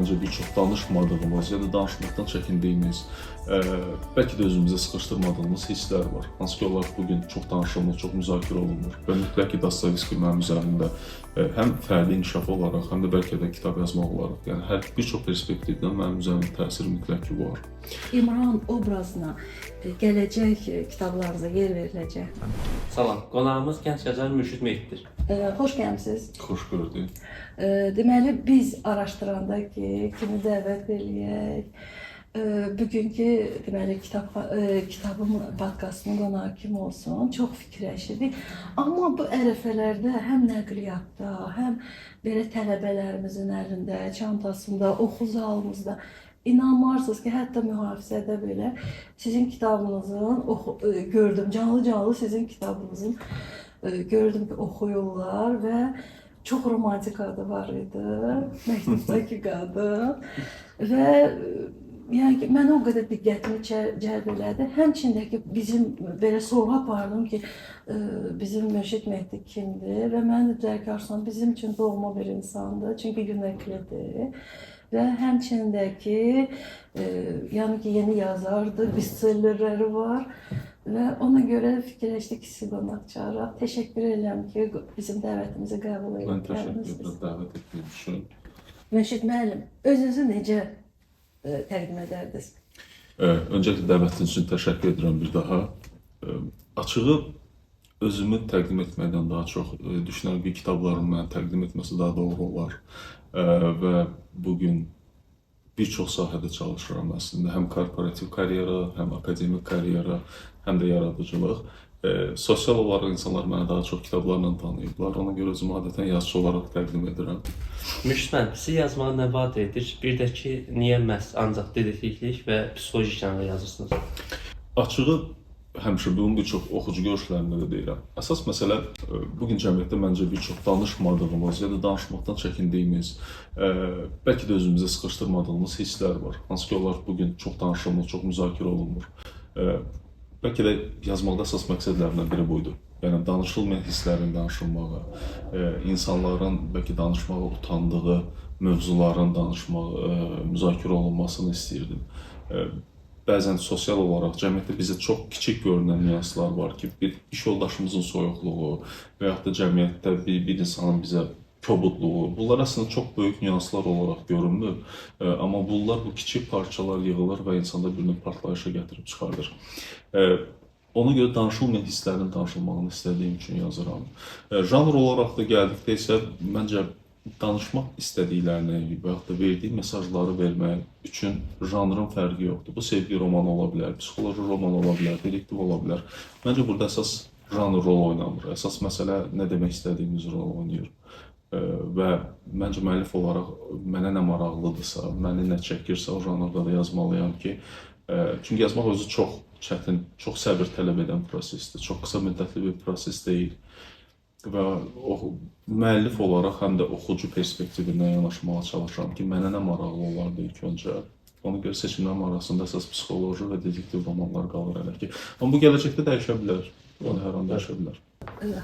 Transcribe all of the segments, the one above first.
məncə bir çox danışmadığımız ya da danışmaqdan çəkindiyimiz, bəlkə də özümüzə sıxışdırmadığımız hisslər var. Hansı ki, onlar bugün çox danışılmır, çox müzakirə olunmur. Və mütləq ki, Dostoyevski mənim üzərində həm fərdi inkişaf olaraq, həm də bəlkə də kitab yazmaq olaraq, yəni hər bir çox perspektivdən mənim üzərimdə təsiri mütləq ki, var. İmran obrazına gələcək kitablarınıza yer veriləcək. Salam, qonağımız gənc yazar Mürşid Mehdidir. Xoş gəlmisiniz. Xoş gördük. Deməli, biz araşdıranda ki, kimi dəvət eləyək, bugünkü deməli kitabım podkastının qonağı kim olsun, çox fikirləşirdik. Amma bu ərəfələrdə həm nəqliyyatda, həm belə tələbələrimizin əlində, çantasında, oxu zalımızda İnanmarsınız ki, hətta mühafizədə belə sizin kitabınızın gördüm, canlı sizin kitabınızın gördüm ki, oxuyurlar və çox romantik adı var idi, məktubdakı qadın və yəni mən o qədər diqqətimi cəlb elədi. Həmçindəki bizim belə sorğu apardım ki, bizim Mürşid Mehdi kimdir və mən də dərkarsan bizim üçün doğma bir insandır, çünki yönəklidir. Və həmçindəki, yəni ki, yeni yazardır, bestsellerləri var və ona görə fikirləşdik ki, sizi qonaq çağıraq. Təşəkkür edirəm ki, bizim dəvətimizi qəbul edib. Mən təşəkkür edirəm dəvət etdiyiniz üçün. Mürşid müəllim, özünüzü necə təqdim edərdiniz? Öncəliklə dəvətiniz üçün təşəkkür edirəm bir daha. Açığı özümü təqdim etməkdən daha çox düşünürəm ki, kitablarımı mənə təqdim etməsi daha doğru olar. Və bugün bir çox sahədə çalışıram əslində. Həm korporativ karyera, həm akademik karyera, həm də yaradıcılıq. Sosial olaraq insanlar mənə daha çox kitablarla tanıyıblar. Ona görə özümü adətən yazıcı olaraq təqdim edirəm. Mürşid müəllim, sizi yazmağa nə vadar edir? Bir də ki, niyə məhz ancaq dedektivlik və psixoloji janrda yazırsınız? Açığı həmişə bunun bir çox oxucu görüşlərində də deyirəm. Əsas məsələ bugün cəmiyyətdə məncə bir çox danışmadığımız ya da danışmaqdan çəkindiyimiz, bəlkə də özümüzə sıxışdırmadığımız hisslər var. Hansı ki, onlar bugün çox danışılmır, çox müzakirə olunmur. Bəlkə də yazmaqda əsas məqsədlərindən biri buydu. Yəni danışılmayan hisslərin danışılmağı, insanların bəlkə danışmağa utandığı mövzuların müzakirə olunmasını istəyirdim. Bəzən sosial olaraq cəmiyyətdə bizə çox kiçik görünən nüanslar var ki, bir iş yoldaşımızın soyuqluğu və yaxud da cəmiyyətdə bir insanın bizə kobudluğu, bunlar əslində çox böyük nüanslar olaraq görünmür. Amma bunlar bu kiçik parçalar yığılır və insanda birini partlayışa gətirib çıxardır. Ona görə danışılmayan hisslərin danışılmağını istədiyim üçün yazıram. Janr olaraq da gəldikdə isə məncə danışmaq istədiklərini və yaxud da verdiyi mesajları vermək üçün janrın fərqi yoxdur. Bu sevgi romanı ola bilər, psixoloji roman ola bilər, dedektiv ola bilər. Məncə burada əsas janr rol oynamır. Əsas məsələ nə demək istədiyimiz rol oynayır. Və məncə müəllif olaraq mənə nə maraqlıdırsa, məni nə çəkirsə o janrda da yazmalıyam ki, çünki yazmaq özü çox çətin, çox səbir tələb edən prosesdir. Çox qısa müddətli bir proses deyil. Və müəllif olaraq həm də oxucu perspektivindən yanaşmağa çalışıram ki, mənə nə maraqlı olardı ilk öncə. Ona görə seçimlərim arasında əsas psixoloji və dedektiv romanlar qalır hələ ki. Amma bu gələcəkdə dəyişə bilər. Yəni hər an dəyişə bilər.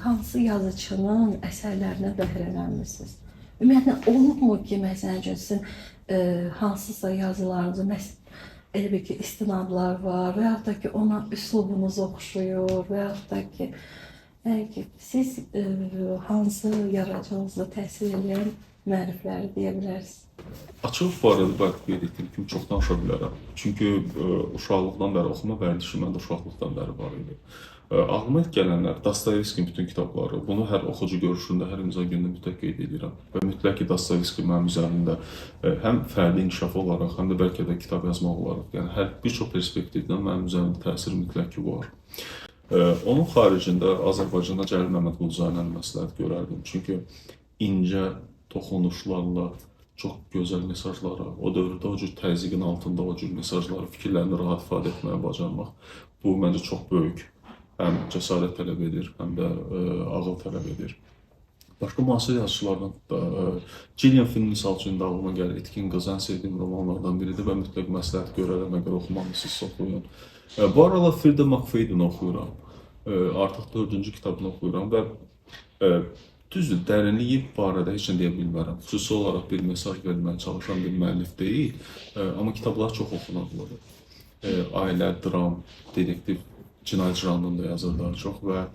Hansı yazıçının əsərlərinə bəhrələnmisiniz? Ümumiyyətlə, olubmu ki, məsələn üçün sizin hansısa yazılarınızda elə bir ki, istinadlar var və yaxud da ki, ona üslubunuz oxşuyur və yaxud da ki, siz hansı yaradıcılığınızda təsir edən müəllifləri deyə bilərsiniz? Açıq barədə bəlkə qeyd etdiyim kimi çox danışa bilərəm. Çünki uşaqlıqdan bəri oxuma vərdişi məndə uşaqlıqdan bəri var idi. Ağlıma ilk gələnlər Dostoyevskinin bütün kitabları, bunu hər oxucu görüşündə, hər imza günündə mütləq qeyd edirəm. Və mütləq ki, Dostoyevski mənim üzərində həm fərdi inkişaf olaraq, həm də bəlkə də kitab yazmaq olaraq, yəni hər bir çox perspektivdən mənim üzərində təsiri mütləq ki, var. Onun xaricində Azərbaycanda Cəlil Məmmədquluzadəni məsləhət görərdim. Çünki incə toxunuşlarla çox gözəl mesajlara, o dövrdə o cür təzyiqin altında o cür mesajları, fikirlərini rahat ifadə etməyə bacarmaq, bu məncə çox böyük. Həm cəsarət tələb edir, həm də ağıl tələb edir. Başqa müasir yazıçılardan da Gillian Flynn misal üçün ağlıma gəlir. Etkin qız ən sevdiyim romanlardan biridir və mütləq məsləhət görərəm, əgər oxumamışsınızsa oxuyun. Bu aralar Frida McFadden oxuyuram. Artıq 4-cü kitabını oxuyuram və Düzdür, dərinliyi barədə heç nə deyə bilmərəm. Xüsusi olaraq bir mesaj verməyə çalışan bir müəllif deyil, amma kitablar çox oxunarlıdır. Ailə, dram, detektiv, cinayət janrında yazır daha çox və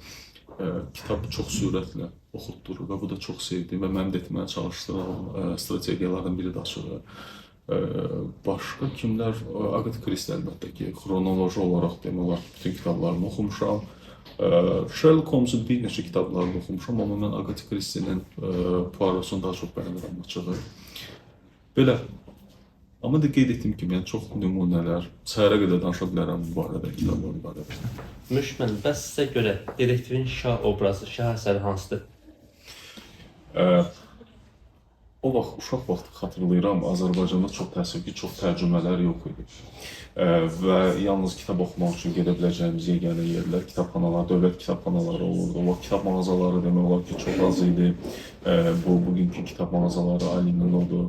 kitab çox sürətlə oxutdurur və bu da çox sevdiyim və mənim də etməyə çalışdığım strategiyalardan biri daşıyır. Başqa kimlər? Agatha Christie əlbəttə ki, xronoloji olaraq demək olar bütün kitablarını oxumuşam. Sherlock Holmes'un bir neçə kitablarını oxumuşam, amma mən Agatha Christie'nin Poirot'unu daha çox bəyənirəm açığı. Belə. Amma da qeyd etdiyim kimi, yəni çox nümunələr, səhərə qədər danışa bilərəm bu barədə, kitablar barədə. Müşmən, bəs sizə görə dedektivin şah obrazı, şah əsəri hansıdır? O vaxt, uşaq vaxtı xatırlayıram, Azərbaycanda çox təəssüf ki, çox tərcümələr yox idi. Və yalnız kitab oxumaq üçün gedə biləcəyimiz yeganə yerlər kitabxanalar, dövlət kitabxanaları olurdu. O vaxt kitab mağazaları demək olar ki, çox az idi. Bugünkü kitab mağazaları alimin oldu.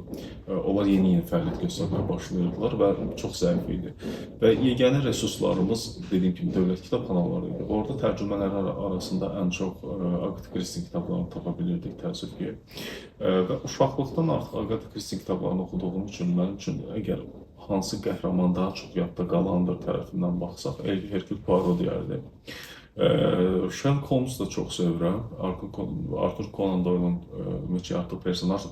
Onlar yeni-yeni fəaliyyət göstərməyə başlayırdılar və çox zəif idi. Və yeganə resurslarımız, dediyim kimi, dövlət kitabxanaları idi. Orada tərcümələr arasında ən çox Agatha Christie kitablarını tapa bilirdik, təəssüf ki. Və uşaqlıqdan artıq Agatha Christie kitablarını oxuduğum üçün, mənim üçün əgər hansı qəhrəman daha çox yadda qalandır tərəfindən baxsaq, Hercule Poirot deyərdim. Sherlock Holmes da çox sevirəm. Arthur Conan Doyle'un mücadil personaj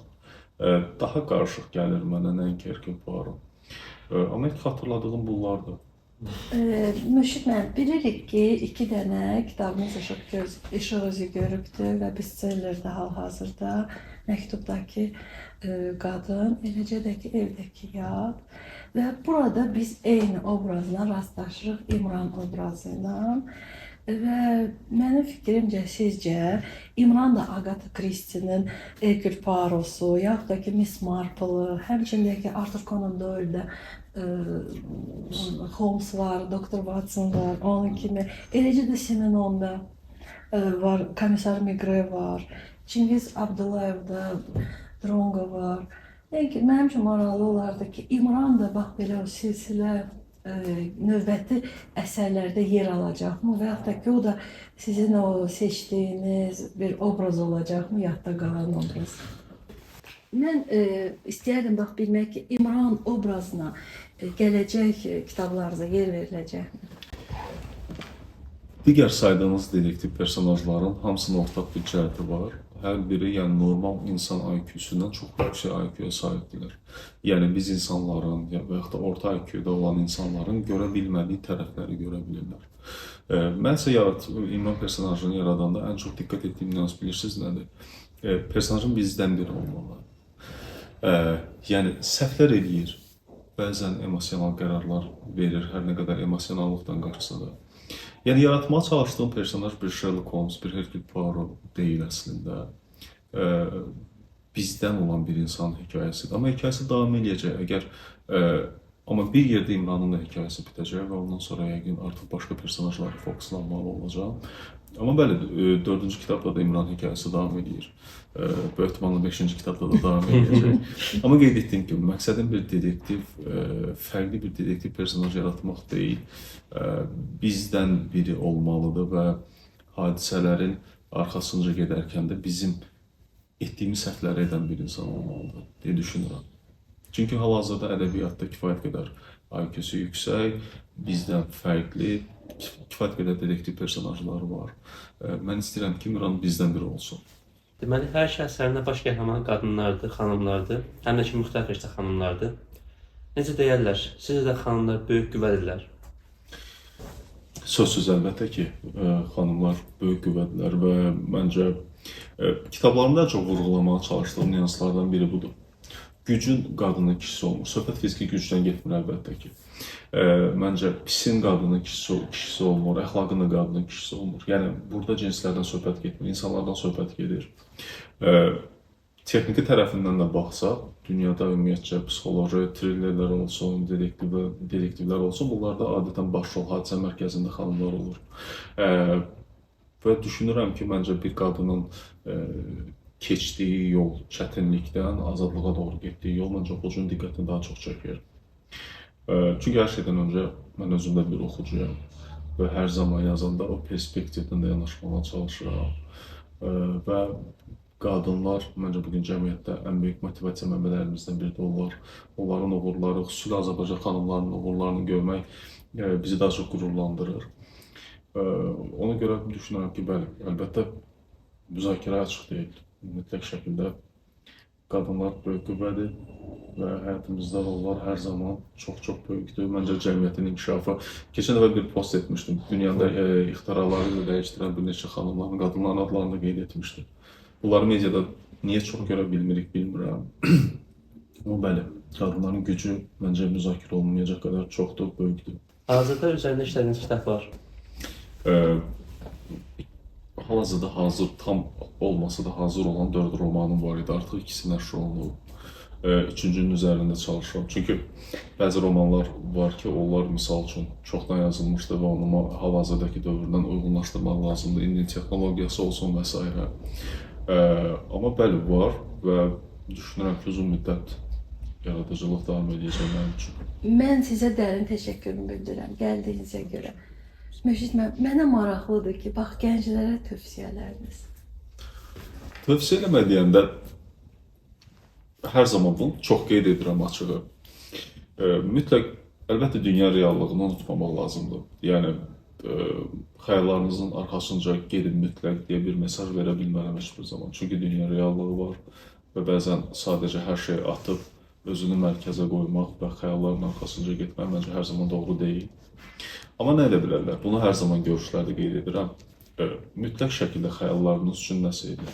daha qarışıq gəlir mənə, nəinki Hercule Poirot. Amma ilk xatırladığım bunlardır. Müşmən, bilirik ki, 2 dənə kitabımız işıq özü görübdür və bestsellerdə hal-hazırda məktubdakı qadın, eləcə də ki, evdəki yad. Və burada biz eyni obrazla rastlaşırıq, İmran obrazı ilə. Və mənim fikrimcə, sizcə, İmran da Agatha Christie'nin Hercule Poirot'u, yaxud da ki, Miss Marple'ı, həmçində ki, Arthur Conan Doyle'da Holmes var, Dr. Watson var, onun kimi. Eləcə də Simenon'da var, Komissar Maigret var, Çingiz Abdullayev'da Drongo var. Yəni, mənim üçün maraqlı olardı ki, İmran da bax belə o silsilə növbəti əsərlərdə yer alacaqmı və yaxud da ki, o da sizin o seçdiyiniz bir obraz olacaqmı, yadda qalan obraz? Mən istəyərdim bax bilmək ki, İmran obrazına gələcək kitablarınıza yer veriləcəkmi? Digər saydığınız dedektiv personajların hamısının ortaq bir cəhəti var. Hər biri, yəni normal insan IQ-sündən çox yüksək IQ-ya sahibdirlər. Yəni biz insanların və yaxud da orta IQ-da olan insanların görə bilmədiyi tərəfləri görə bilirlər. Mən isə İmran personajını yaradanda ən çox diqqət etdiyim nüans bilirsiniz nədir? Personajın bizdən biri olmalı. Yəni səhvlər eləyir, bəzən emosional qərarlar verir, hər nə qədər emosionallıqdan qaçsa da. Yəni, yaratmağa çalışdığım personaj bir Sherlock Holmes, bir Hercule Poirot deyil əslində. Bizdən olan bir insanın hekayəsidir. Amma hekayəsi davam edəcək. Amma bir yerdə İmranın da hekayəsi bitəcək və ondan sonra yəqin artıq başqa personajlara fokuslanmalı olacaq. Amma bəli, 4-cü kitabda da İmran hekayəsi davam edir. Böyük ehtimalla 5-ci kitabda da davam edəcək. Amma qeyd etdiyim kimi, məqsədim bir dedektiv, fərqli bir dedektiv personaj yaratmaq deyil. Bizdən biri olmalıdır və hadisələrin arxasınca gedərkən də bizim etdiyimiz səhvləri edən bir insan olmalıdır deyə düşünürəm. Çünki hal-hazırda ədəbiyyatda kifayət qədər IQ-su yüksək, bizdən fərqli, kifayət qədər dedektiv personajları var. Mən istəyirəm ki, İmran bizdən biri olsun. Deməli, hər iki əsərində baş qəhrəman qadınlardır, xanımlardır, həm də ki, müxtəlif yaşda xanımlardır. Necə deyərlər, sizə də xanımlar böyük qüvvədirlər. Sözsüz əlbəttə ki, xanımlar böyük qüvvədirlər və məncə kitablarımda çox vurğulamağa çalışdığım nüanslardan biri budur. Gücün qadının kişisi olmur. Söhbət fiziki gücdən getmir əlbəttə ki. Məncə pisin qadının kişisi olmur, əxlaqın da qadının kişisi olmur. Yəni burada cinslərdən söhbət getmir, insanlardan söhbət gedir. Texniki tərəfindən də baxsaq, dünyada ümumiyyətcə psixoloji, thrillerlər olsun, dedektivlər olsun, bunlarda adətən başrol hadisə mərkəzində xanımlar olur. Və düşünürəm ki, məncə bir qadının keçdiyi yol çətinlikdən azadlığa doğru getdiyi yol məncə oxucunun diqqətini daha çox çəkir. Çünki hər şeydən öncə mən özümdə bir oxucuyam və hər zaman yazanda o perspektivdən də yanaşmağa çalışıram. Və qadınlar məncə bu gün cəmiyyətdə ən böyük motivasiya mənbələrimizdən biri də onlar. Onların uğurları, xüsusilə Azərbaycan xanımlarının uğurlarını görmək bizi daha çox qürurlandırır. Ona görə düşünürəm ki, bəli, əlbəttə müzakirə açıq deyil. Mütləq şəkildə qadınlar böyük qüvvədir və həyatımızda onlar hər zaman çox-çox böyükdür. Məncə cəmiyyətin inkişafı. Keçən dəfə bir post etmişdim. Dünyada ixtiraları ilə dəyişdirən bir neçə xanımların, qadınların adlarını qeyd etmişdim. Bunları mediada niyə çox görə bilmirik, bilmirəm. Amma bəli, qadınların gücü məncə müzakirə olunmayacaq qədər çoxdur, böyükdür. Hazırda üzərində işlədiyiniz kitab var. Hal-hazırda hazır, tam olmasa da hazır olan 4 romanım var idi. Artıq ikisi nəşr olunub. Üçüncünün üzərində çalışıram. Çünki bəzi romanlar var ki, onlar misal üçün çoxdan yazılmışdı və onu hal-hazırdakı dövrdən uyğunlaşdırmaq lazımdır. İndi texnologiyası olsun və s. Amma bəli, var və düşünürəm ki, uzun müddət yaradıcılıq davam edəcək mənim üçün. Mən sizə dərin təşəkkürümü bildirirəm gəldiyinizə görə. Mürşid müəllim, mənə maraqlıdır ki, bax gənclərə tövsiyələriniz. Tövsiyə eləmək deyəndə hər zaman bunu çox qeyd edirəm açığı. Mütləq, əlbəttə dünya reallığını unutmamaq lazımdır. Yəni, xəyallarınızın arxasınca gedin mütləq deyə bir mesaj verə bilmərəm heç bir zaman. Çünki dünya reallığı var və bəzən sadəcə hər şeyi atıb, özünü mərkəzə qoymaq və xəyalların arxasınca getmək məncə hər zaman doğru deyil. Amma nə edə bilərlər? Bunu hər zaman görüşlərdə qeyd edirəm. Mütləq şəkildə xəyallarınız üçün nəsə edin.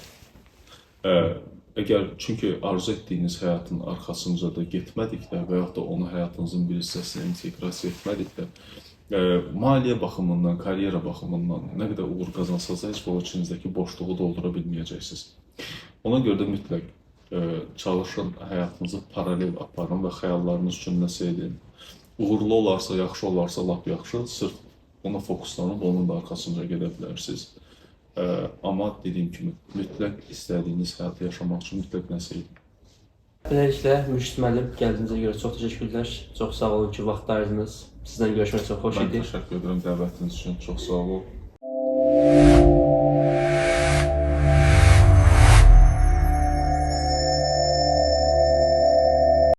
Çünki arzu etdiyiniz həyatın arxasınca da getmədikdə və yaxud da onu həyatınızın bir hissəsinə inteqrasiya etmədikdə, maliyyə baxımından, karyera baxımından nə qədər uğur qazansanız da heç o içinizdəki boşluğu doldura bilməyəcəksiniz. Ona görə də mütləq çalışın, həyatınızı paralel aparın və xəyallarınız üçün nəsə edin. Uğurlu olarsa, yaxşı olarsa, lap yaxşı, sırf ona fokuslanıb onun da arxasınca gedə bilərsiniz. Amma dediyim kimi, mütləq istədiyiniz həyatı yaşamaq üçün mütləq nəsə edin. Beləliklə, Mürşid müəllim, gəldiyinizə görə çox təşəkkürlər. Çox sağ olun ki, vaxt ayırdınız. Sizdən görüşmək çox xoş idi. Mən təşəkkür edirəm dəvətiniz üçün. Çox sağ olun.